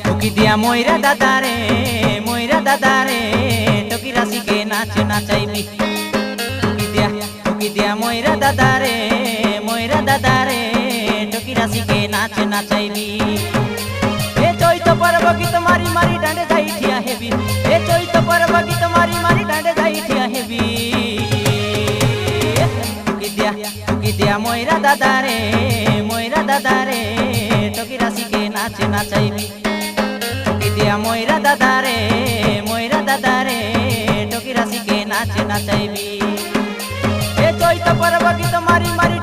টুকি দিয়া ময়রা দাদারে টকি রাশিকে নাচ নাচাইবি। টুকি দিয়া ময়রা দাদারে টকি রাশিকে নাচ নাচাইবি। এ চৈত পর্ব গীত মারি মারি ডাঁডে যাই ঠিয়া হেবি। এ চৈত পর্ব গীত মারি মারি ডাঁডে যাই ঠিয়া হেবি। টুকি দিয়া ময়রা দাদারে টকি রাশিকে নাচ নাচাইবি। টুকি দিয়া ময়রা দাদারে টকি রাশিকে নাচ নাচাইবি। এ চৈত পর্ব গীত মারি মারি